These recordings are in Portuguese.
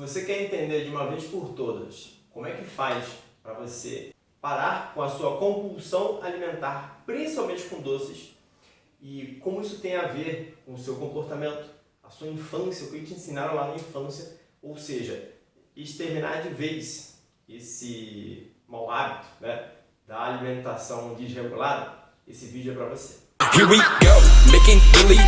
você quer entender de uma vez por todas como é que faz para você parar com a sua compulsão alimentar, principalmente com doces, e como isso tem a ver com o seu comportamento, a sua infância, o que te ensinaram lá na infância, ou seja, exterminar de vez esse mau hábito, né, da alimentação desregulada, esse vídeo é para você. Here we go, making really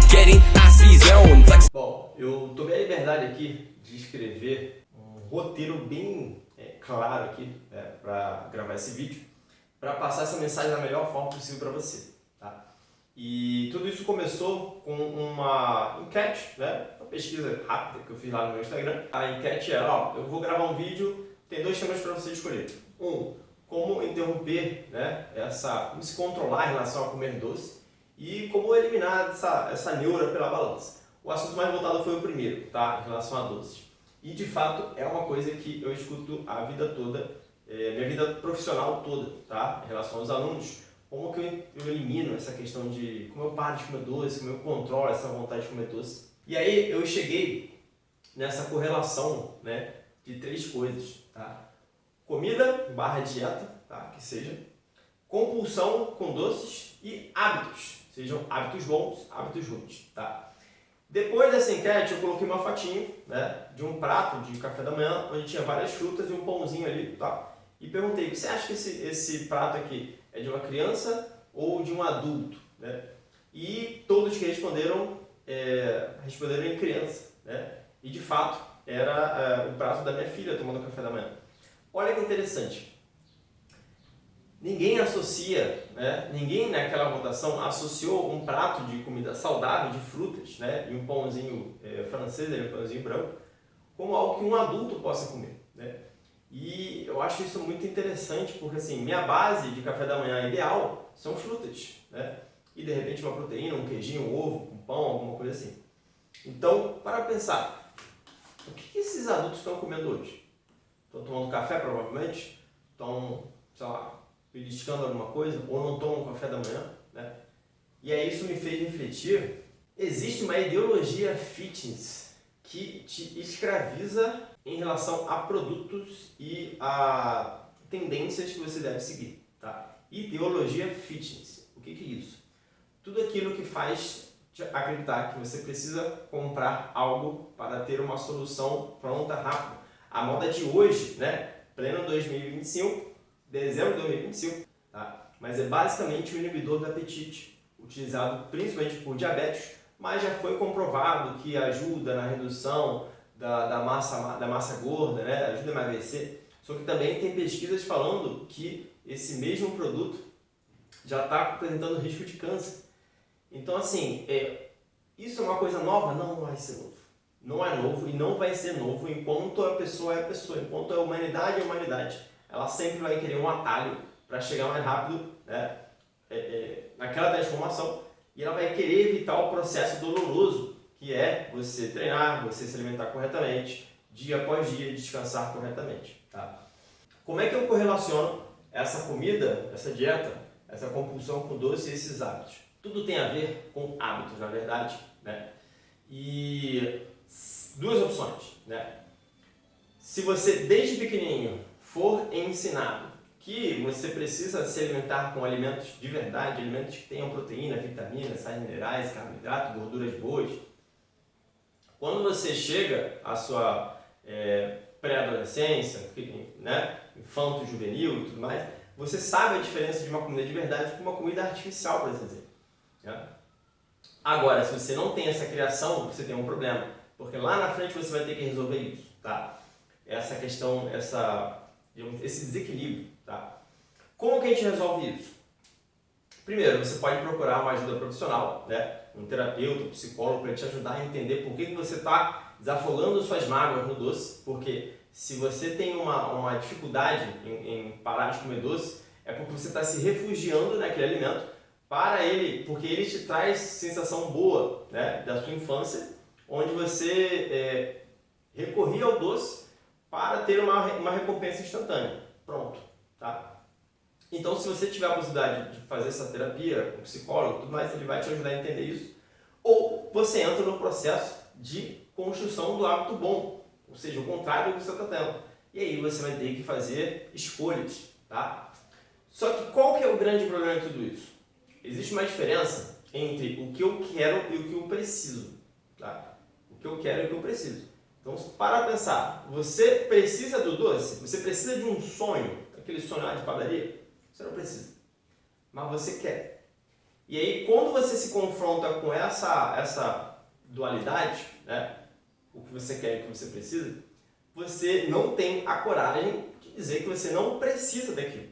getting icy zone. Bom, eu tomei a liberdade aqui de escrever um roteiro bem claro aqui para gravar esse vídeo, para passar essa mensagem da melhor forma possível para você, tá? E tudo isso começou com uma enquete, né? Uma pesquisa rápida que eu fiz lá no meu Instagram. A enquete era, eu vou gravar um vídeo, tem dois temas para você escolher. Como interromper, né, como se controlar em relação a comer doce e como eliminar essa neura pela balança. O assunto mais voltado foi o primeiro, tá, em relação a doces. E de fato é uma coisa que eu escuto a vida toda, minha vida profissional toda, tá, em relação aos alunos. Como que eu elimino essa questão de como eu paro de comer doce, como eu controlo essa vontade de comer doce. E aí eu cheguei nessa correlação, né, de três coisas, tá? Comida / dieta, tá? Que seja, compulsão com doces e hábitos, sejam hábitos bons, hábitos ruins, tá? Depois dessa enquete eu coloquei uma fotinho, né, de um prato de café da manhã, onde tinha várias frutas e um pãozinho ali, tá? E perguntei, você acha que esse prato aqui é de uma criança ou de um adulto, né? E todos que responderam em criança, né? E de fato era o prato da minha filha tomando café da manhã. Olha que interessante, ninguém associa, né, ninguém naquela votação associou um prato de comida saudável, de frutas, né, e um pãozinho francês, um pãozinho branco, como algo que um adulto possa comer, né? E eu acho isso muito interessante porque assim, minha base de café da manhã ideal são frutas, né? E de repente uma proteína, um queijinho, um ovo, um pão, alguma coisa assim. Então, para pensar, o que esses adultos estão comendo hoje? Estão tomando café, provavelmente? Estão, sei lá, beliscando alguma coisa? Ou não tomam café da manhã? Né? E aí isso me fez refletir. Existe uma ideologia fitness que te escraviza em relação a produtos e a tendências que você deve seguir. Tá? Ideologia fitness. O que é isso? Tudo aquilo que faz te acreditar que você precisa comprar algo para ter uma solução pronta, rápida. A moda de hoje, né, pleno 2025, dezembro de 2025, tá? Mas é basicamente um inibidor do apetite, utilizado principalmente por diabéticos, mas já foi comprovado que ajuda na redução da massa gorda, né, ajuda a emagrecer. Só que também tem pesquisas falando que esse mesmo produto já está apresentando risco de câncer. Então, assim, isso é uma coisa nova? Não vai ser novo. Não é novo e não vai ser novo enquanto a pessoa é a pessoa, enquanto a humanidade é a humanidade. Ela sempre vai querer um atalho para chegar mais rápido, né, naquela transformação, e ela vai querer evitar o processo doloroso que é você treinar, você se alimentar corretamente, dia após dia, descansar corretamente. Tá? Como é que eu correlaciono essa comida, essa dieta, essa compulsão com doce e esses hábitos? Tudo tem a ver com hábitos, na verdade, né? E duas opções, né? Se você desde pequenininho for ensinado que você precisa se alimentar com alimentos de verdade, alimentos que tenham proteína, vitaminas, sais minerais, carboidrato, gorduras boas, quando você chega à sua pré-adolescência, né, infanto, juvenil e tudo mais, você sabe a diferença de uma comida de verdade com uma comida artificial, por exemplo. Né? Agora, se você não tem essa criação, você tem um problema, porque lá na frente você vai ter que resolver isso, tá? Essa questão, esse desequilíbrio, tá? Como que a gente resolve isso? Primeiro, você pode procurar uma ajuda profissional, né? Um terapeuta, um psicólogo, para te ajudar a entender por que você está desafogando suas mágoas no doce, porque se você tem uma dificuldade em parar de comer doce, é porque você está se refugiando naquele alimento porque ele te traz sensação boa, né, da sua infância, onde você recorria ao doce para ter uma recompensa instantânea. Pronto, tá? Então, se você tiver a possibilidade de fazer essa terapia com um psicólogo e tudo mais, ele vai te ajudar a entender isso. Ou você entra no processo de construção do hábito bom, ou seja, o contrário do que você está tendo. E aí você vai ter que fazer escolhas, tá? Só que qual que é o grande problema de tudo isso? Existe uma diferença entre o que eu quero e o que eu preciso, tá? O que eu quero e o que eu preciso. Então, para pensar, você precisa do doce? Você precisa de um sonho, aquele sonho lá de padaria? Você não precisa, mas você quer. E aí, quando você se confronta com essa dualidade, né? O que você quer e o que você precisa, você não tem a coragem de dizer que você não precisa daquilo,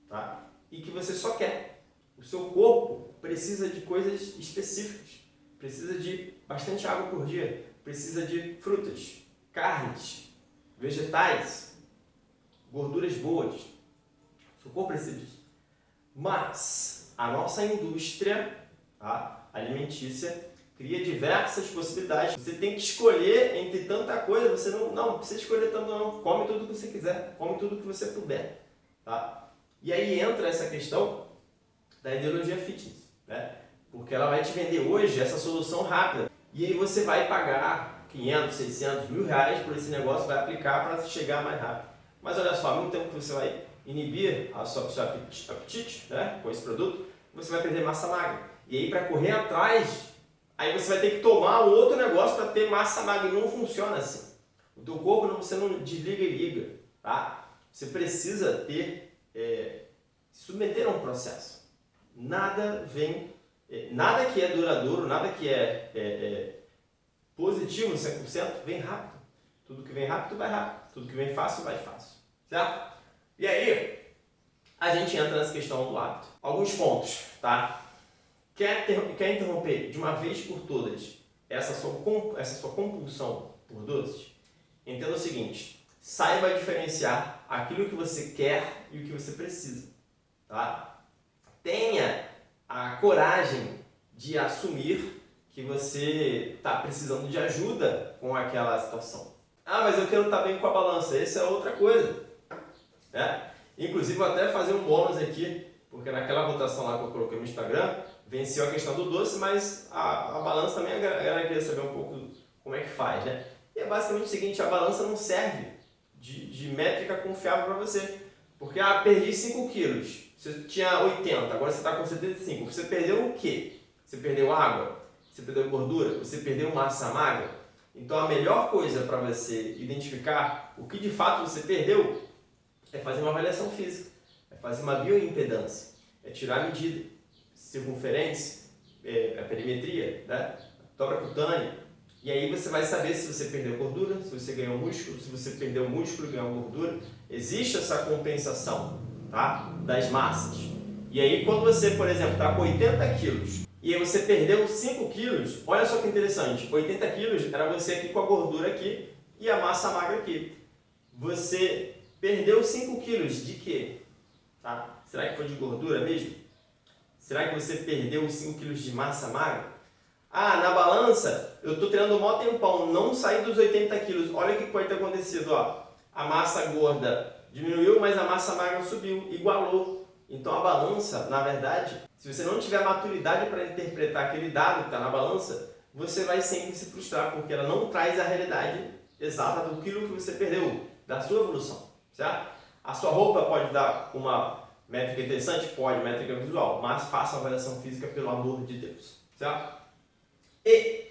tá? E que você só quer. O seu corpo precisa de coisas específicas, precisa de bastante água por dia, precisa de frutas, carnes, vegetais, gorduras boas. O seu corpo precisa disso. Mas a nossa indústria, tá, alimentícia cria diversas possibilidades. Você tem que escolher entre tanta coisa, você não precisa escolher tanto não. Come tudo que você quiser, come tudo que você puder, tá? E aí entra essa questão da ideologia fitness, né? Porque ela vai te vender hoje essa solução rápida. E aí você vai pagar 500, 600, R$1.000 por esse negócio, vai aplicar para chegar mais rápido. Mas olha só, ao mesmo tempo que você vai inibir o seu apetite, né, com esse produto, você vai perder massa magra. E aí para correr atrás, aí você vai ter que tomar um outro negócio para ter massa magra. E não funciona assim. O teu corpo você não desliga e liga, tá? Você precisa se submeter a um processo. Nada que é duradouro, nada que é positivo 100% vem rápido. Tudo que vem rápido vai rápido. Tudo que vem fácil vai fácil. Certo? E aí, a gente entra nessa questão do hábito. Alguns pontos, tá? Quer interromper de uma vez por todas essa sua compulsão por doces? Entenda o seguinte, saiba diferenciar aquilo que você quer e o que você precisa, tá? Tenha a coragem de assumir que você está precisando de ajuda com aquela situação. Ah, mas eu quero estar bem com a balança, essa é outra coisa, né? Inclusive, vou até fazer um bônus aqui, porque naquela votação lá que eu coloquei no Instagram, venceu a questão do doce, mas a balança também a galera queria saber um pouco como é que faz, né? E é basicamente o seguinte, a balança não serve de métrica confiável para você. Porque, perdi 5 quilos, você tinha 80, agora você está com 75. Você perdeu o quê? Você perdeu água? Você perdeu gordura? Você perdeu massa magra? Então a melhor coisa para você identificar o que de fato você perdeu é fazer uma avaliação física, é fazer uma bioimpedância, é tirar a medida, circunferência, a perimetria, né? Dobra cutânea. E aí você vai saber se você perdeu gordura, se você ganhou músculo, se você perdeu músculo e ganhou gordura. Existe essa compensação, tá? Das massas. E aí quando você, por exemplo, está com 80 quilos e aí você perdeu 5 quilos, olha só que interessante, 80 quilos era você aqui com a gordura aqui e a massa magra aqui. Você perdeu 5 quilos de quê? Tá? Será que foi de gordura mesmo? Será que você perdeu 5 quilos de massa magra? Na balança, eu estou treinando um maior tempão, não saí dos 80 quilos. Olha o que pode ter acontecido. Ó. A massa gorda diminuiu, mas a massa magra subiu, igualou. Então a balança, na verdade, se você não tiver maturidade para interpretar aquele dado que está na balança, você vai sempre se frustrar, porque ela não traz a realidade exata do quilo que você perdeu, da sua evolução. Certo? A sua roupa pode dar uma métrica interessante? Pode, métrica visual, mas faça uma avaliação física, pelo amor de Deus. Certo? E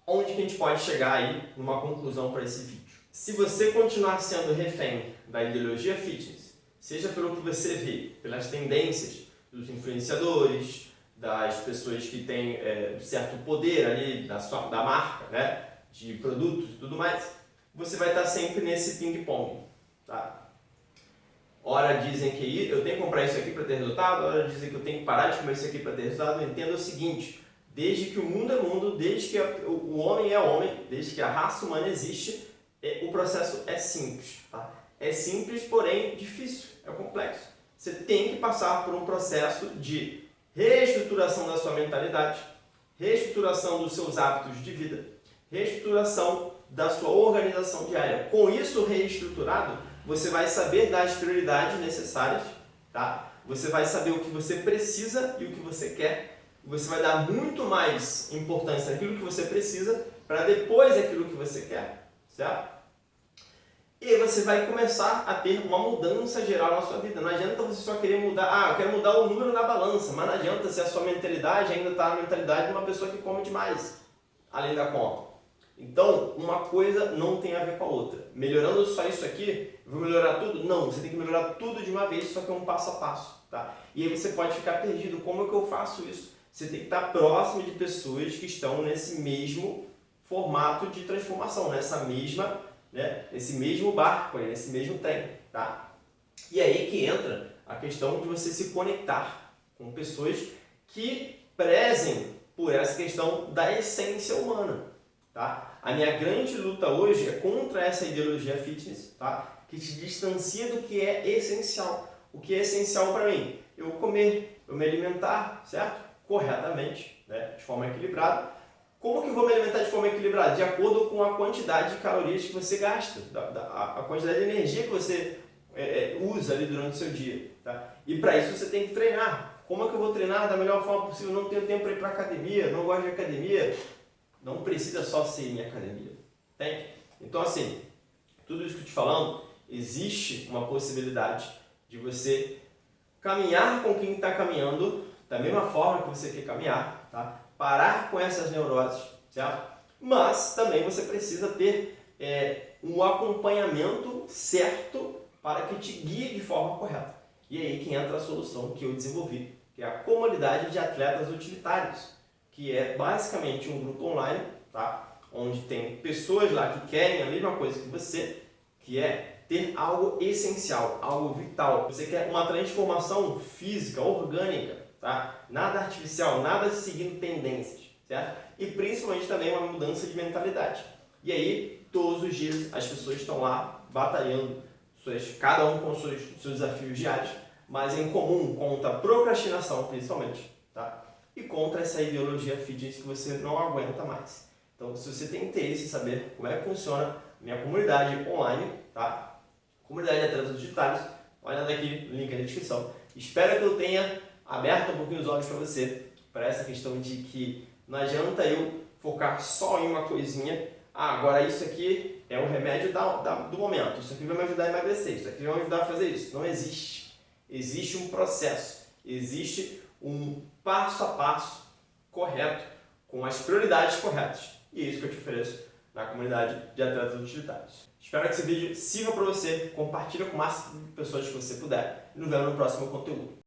onde que a gente pode chegar aí numa conclusão para esse vídeo? Se você continuar sendo refém da ideologia fitness, seja pelo que você vê, pelas tendências dos influenciadores, das pessoas que têm certo poder ali da marca, né, de produtos e tudo mais, você vai estar sempre nesse ping-pong, tá? Ora dizem que eu tenho que comprar isso aqui para ter resultado, ora dizem que eu tenho que parar de comer isso aqui para ter resultado. Entenda o seguinte, desde que o mundo é mundo, desde que o homem é homem, desde que a raça humana existe, o processo é simples. Tá? É simples, porém difícil, é complexo. Você tem que passar por um processo de reestruturação da sua mentalidade, reestruturação dos seus hábitos de vida, reestruturação da sua organização diária. Com isso reestruturado, você vai saber dar as prioridades necessárias, tá? Você vai saber o que você precisa e o que você quer. Você vai dar muito mais importância naquilo que você precisa para depois aquilo que você quer, certo? você vai começar a ter uma mudança geral na sua vida. Não adianta você só querer mudar, eu quero mudar o número na balança, mas não adianta se a sua mentalidade ainda está na mentalidade de uma pessoa que come demais, além da conta. Então, uma coisa não tem a ver com a outra. Melhorando só isso aqui, eu vou melhorar tudo? Não, você tem que melhorar tudo de uma vez, só que é um passo a passo. Tá? E aí você pode ficar perdido. Como é que eu faço isso? Você tem que estar próximo de pessoas que estão nesse mesmo formato de transformação, nesse mesmo barco, nesse mesmo trem. Tá? E aí que entra a questão de você se conectar com pessoas que prezem por essa questão da essência humana. Tá? A minha grande luta hoje é contra essa ideologia fitness, tá? Que te distancia do que é essencial. O que é essencial para mim? Eu comer, eu me alimentar, certo? Corretamente, né? De forma equilibrada. Como que eu vou me alimentar de forma equilibrada? De acordo com a quantidade de calorias que você gasta, a quantidade de energia que você usa ali durante o seu dia. Tá? E para isso você tem que treinar. Como é que eu vou treinar da melhor forma possível? Não tenho tempo para ir para academia, não gosto de academia. Não precisa só ser em academia. Entende? Então, assim, tudo isso que eu estou te falando, existe uma possibilidade de você caminhar com quem está caminhando da mesma forma que você quer caminhar, tá? Parar com essas neuroses, certo? Mas também você precisa ter um acompanhamento certo para que te guie de forma correta. E aí que entra a solução que eu desenvolvi, que é a comunidade de atletas utilitários, que é basicamente um grupo online, tá? Onde tem pessoas lá que querem a mesma coisa que você, que é ter algo essencial, algo vital. Você quer uma transformação física, orgânica, tá? Nada artificial, nada seguindo tendências, certo? E principalmente também uma mudança de mentalidade. E aí, todos os dias as pessoas estão lá batalhando, cada um com seus desafios diários, mas em comum contra a procrastinação principalmente, tá? E contra essa ideologia fitness que você não aguenta mais. Então, se você tem interesse em saber como é que funciona minha comunidade online, tá? Comunidade de atletas digitais, olha aqui no link na descrição. Espero que eu tenha aberto um pouquinho os olhos para você, para essa questão de que não adianta eu focar só em uma coisinha. Agora isso aqui é o remédio do momento, isso aqui vai me ajudar a emagrecer, isso aqui vai me ajudar a fazer isso. Não existe. Existe um processo, existe um passo a passo correto, com as prioridades corretas. E é isso que eu te ofereço na comunidade de atletas utilitários. Espero que esse vídeo sirva para você, compartilha com o máximo de pessoas que você puder e nos vemos no próximo conteúdo.